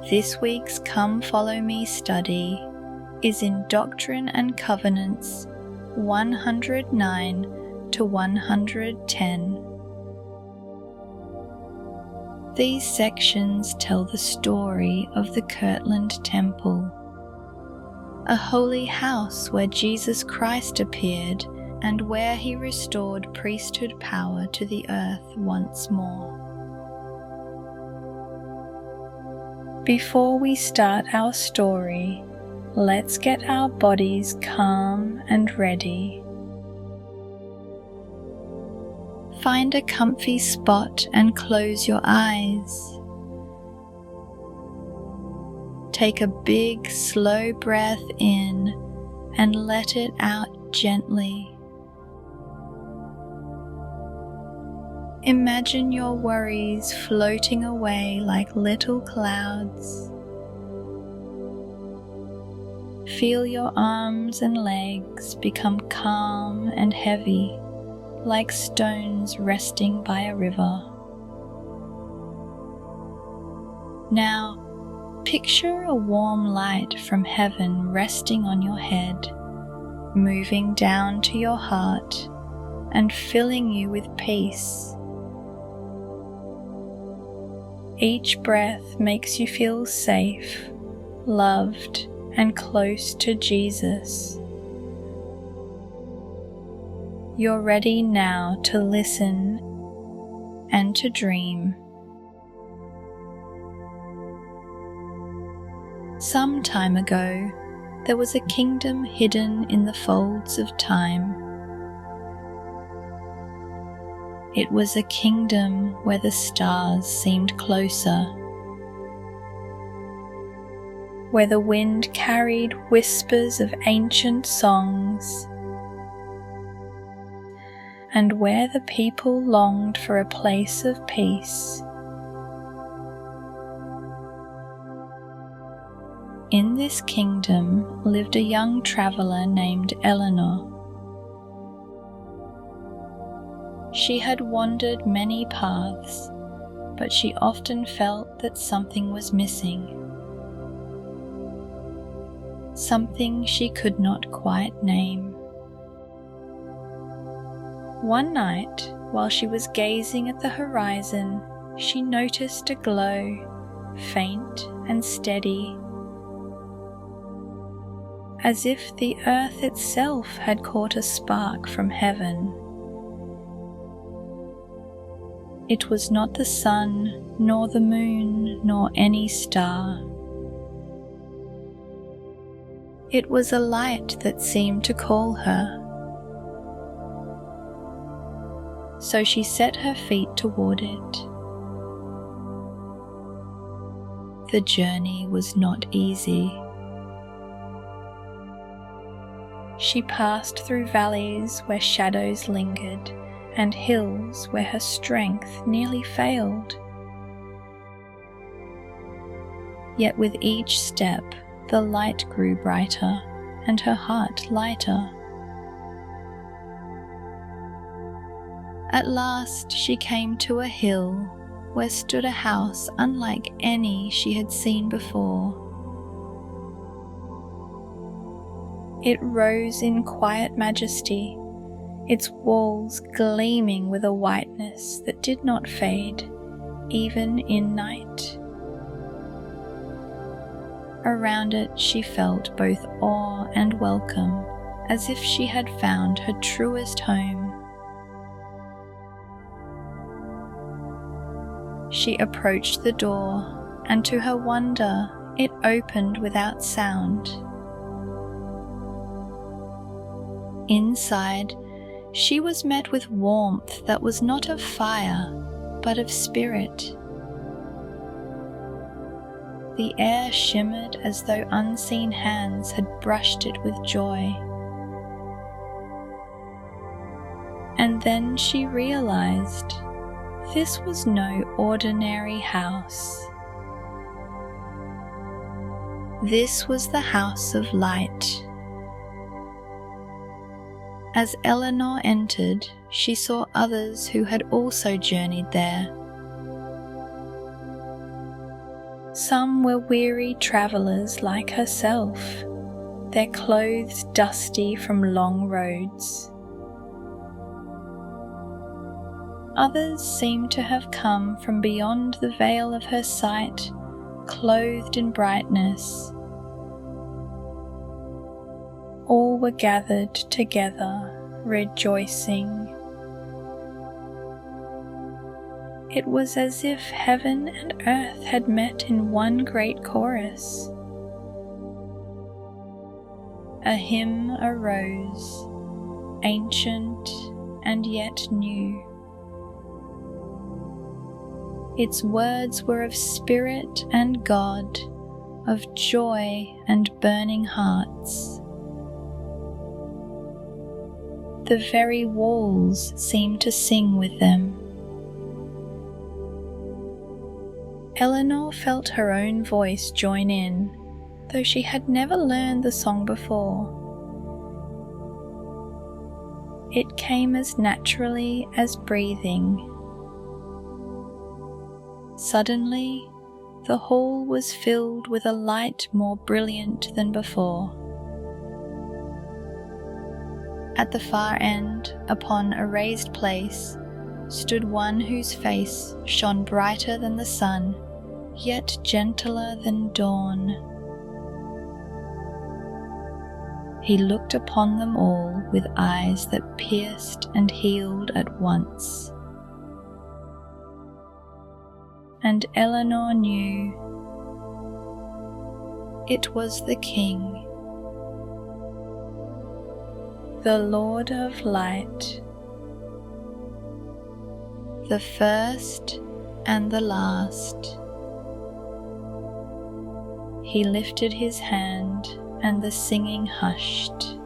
This week's Come Follow Me study is in Doctrine and Covenants 109 to 110. These sections tell the story of the Kirtland Temple, a holy house where Jesus Christ appeared and where he restored priesthood power to the earth once more. Before we start our story, let's get our bodies calm and ready. Find a comfy spot and close your eyes. Take a big, slow breath in and let it out gently. Imagine your worries floating away like little clouds. Feel your arms and legs become calm and heavy, like stones resting by a river. Now, picture a warm light from heaven resting on your head, moving down to your heart and filling you with peace. Each breath makes you feel safe, loved, and close to Jesus. You're ready now to listen and to dream. Some time ago, there was a kingdom hidden in the folds of time. It was a kingdom where the stars seemed closer, where the wind carried whispers of ancient songs, and where the people longed for a place of peace. In this kingdom lived a young traveler named Eleanor. She had wandered many paths, but she often felt that something was missing. Something she could not quite name. One night, while she was gazing at the horizon, she noticed a glow, faint and steady, as if the earth itself had caught a spark from heaven. It was not the sun, nor the moon, nor any star. It was a light that seemed to call her. So she set her feet toward it. The journey was not easy. She passed through valleys where shadows lingered, and hills where her strength nearly failed. Yet with each step, the light grew brighter, and her heart lighter. At last she came to a hill where stood a house unlike any she had seen before. It rose in quiet majesty, its walls gleaming with a whiteness that did not fade, even in night. Around it she felt both awe and welcome, as if she had found her truest home. She approached the door, and to her wonder, it opened without sound. Inside, she was met with warmth that was not of fire, but of spirit. The air shimmered as though unseen hands had brushed it with joy. And then she realized this was no ordinary house. This was the house of light. As Eleanor entered, she saw others who had also journeyed there. Some were weary travellers like herself, their clothes dusty from long roads. Others seemed to have come from beyond the veil of her sight, clothed in brightness. All were gathered together, rejoicing. It was as if heaven and earth had met in one great chorus. A hymn arose, ancient and yet new. Its words were of spirit and God, of joy and burning hearts. The very walls seemed to sing with them. Eleanor felt her own voice join in, though she had never learned the song before. It came as naturally as breathing. Suddenly, the hall was filled with a light more brilliant than before. At the far end, upon a raised place, stood one whose face shone brighter than the sun, yet gentler than dawn. He looked upon them all with eyes that pierced and healed at once. And Eleanor knew it was the King, the Lord of Light, the first and the last. He lifted his hand, and the singing hushed.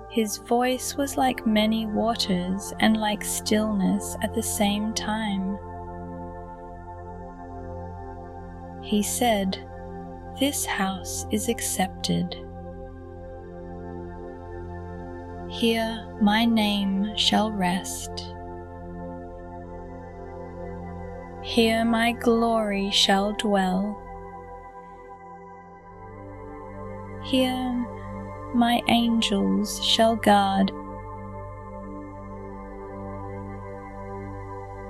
His voice was like many waters and like stillness at the same time. He said, "This house is accepted. Here my name shall rest. Here my glory shall dwell. Here my angels shall guard."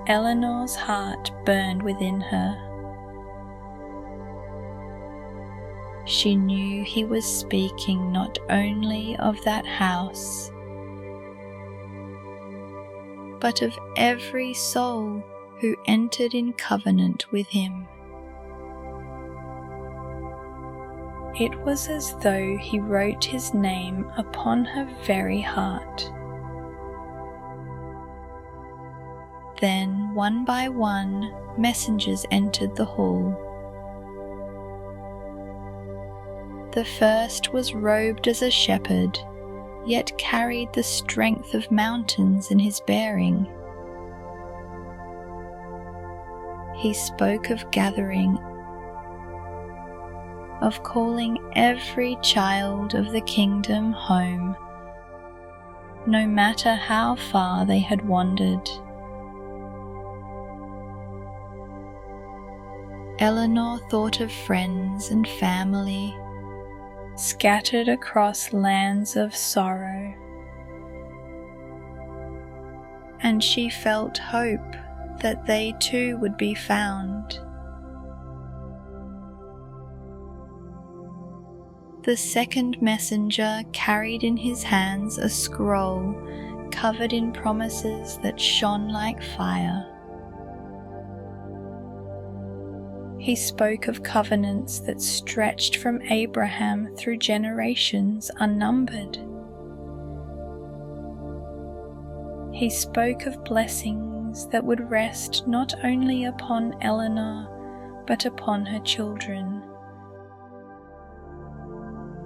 Eleanor's heart burned within her. She knew he was speaking not only of that house, but of every soul who entered in covenant with him. It was as though he wrote his name upon her very heart. Then, one by one, messengers entered the hall. The first was robed as a shepherd, yet carried the strength of mountains in his bearing. He spoke of gathering, of calling every child of the kingdom home, no matter how far they had wandered. Eleanor thought of friends and family scattered across lands of sorrow, and she felt hope that they too would be found. The second messenger carried in his hands a scroll covered in promises that shone like fire. He spoke of covenants that stretched from Abraham through generations unnumbered. He spoke of blessings that would rest not only upon Eleanor, but upon her children,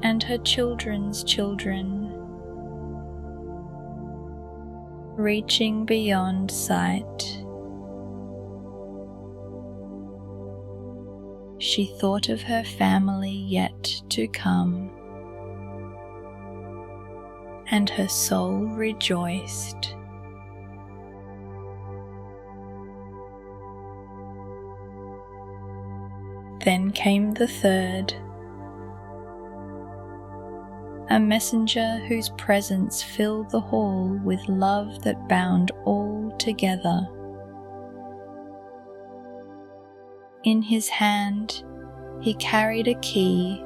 and her children's children, reaching beyond sight. She thought of her family yet to come, and her soul rejoiced. Then came the third, a messenger whose presence filled the hall with love that bound all together. In his hand he carried a key,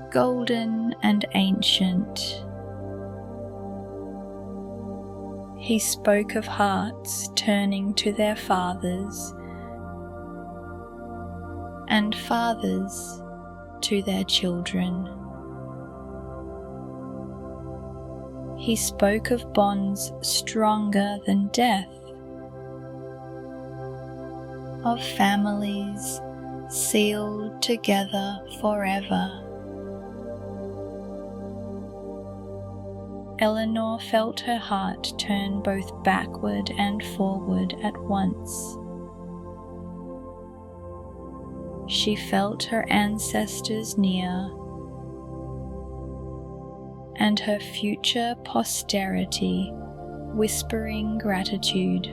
golden and ancient. He spoke of hearts turning to their fathers, and fathers to their children. He spoke of bonds stronger than death, of families sealed together forever. Eleanor felt her heart turn both backward and forward at once. She felt her ancestors near, and her future posterity whispering gratitude.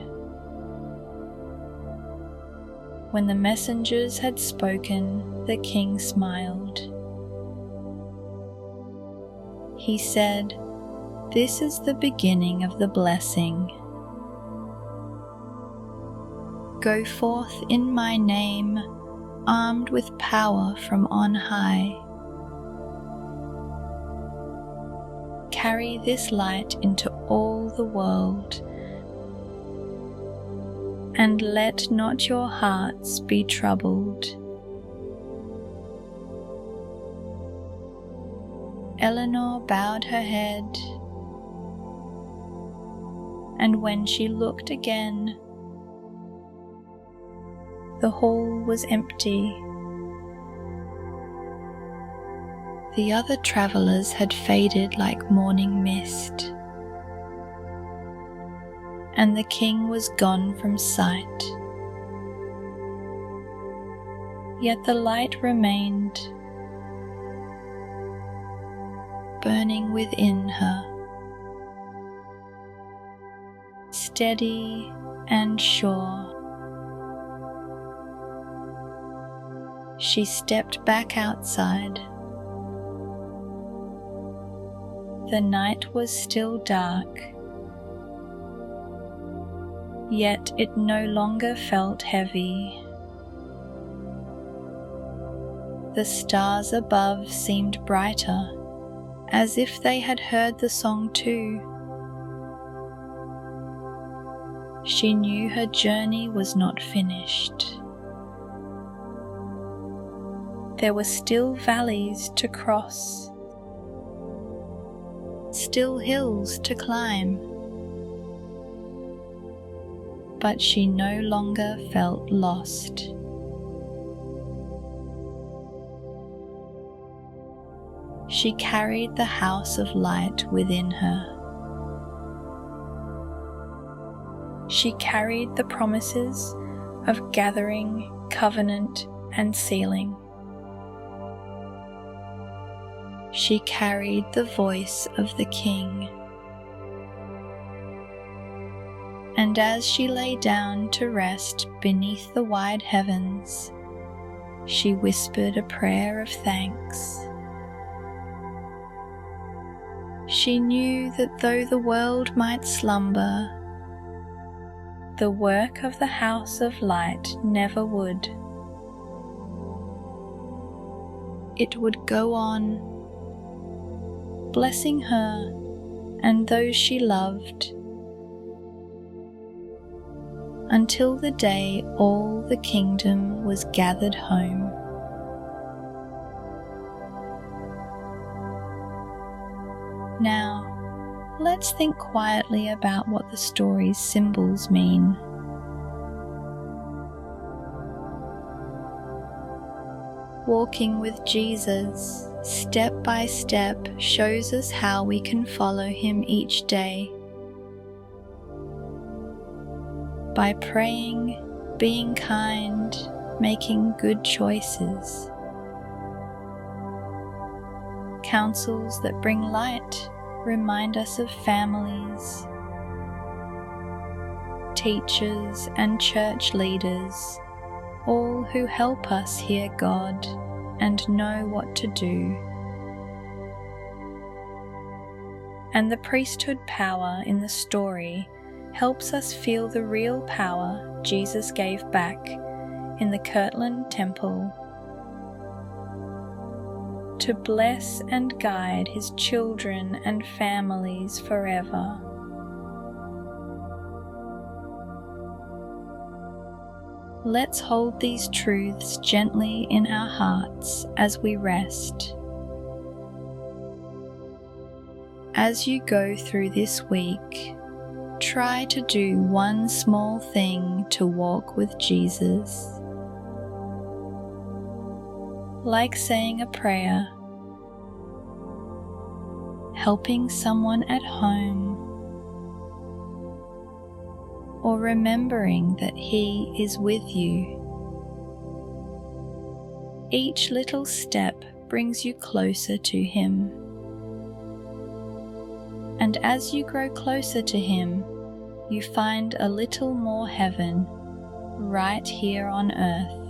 When the messengers had spoken, the king smiled. He said, "This is the beginning of the blessing. Go forth in my name, armed with power from on high. Carry this light into all the world, and let not your hearts be troubled." Eleanor bowed her head, and when she looked again, the hall was empty. The other travellers had faded like morning mist, and the king was gone from sight. Yet the light remained, burning within her, steady and sure. She stepped back outside. The night was still dark, yet it no longer felt heavy. The stars above seemed brighter, as if they had heard the song too. She knew her journey was not finished. There were still valleys to cross, still hills to climb, but she no longer felt lost. She carried the house of light within her. She carried the promises of gathering, covenant, and sealing. She carried the voice of the King. And as she lay down to rest beneath the wide heavens, she whispered a prayer of thanks. She knew that though the world might slumber, the work of the house of light never would. It would go on, blessing her and those she loved, until the day all the kingdom was gathered home. Now, let's think quietly about what the story's symbols mean. Walking with Jesus, step by step, shows us how we can follow him each day. By praying, being kind, making good choices. Counsels that bring light remind us of families. Teachers and church leaders all who help us hear God and know what to do. And the priesthood power in the story helps us feel the real power Jesus gave back in the Kirtland Temple to bless and guide his children and families forever. Let's hold these truths gently in our hearts as we rest. As you go through this week, try to do one small thing to walk with Jesus. Like saying a prayer, helping someone at home, or remembering that He is with you. Each little step brings you closer to Him. And as you grow closer to Him, you find a little more heaven right here on earth.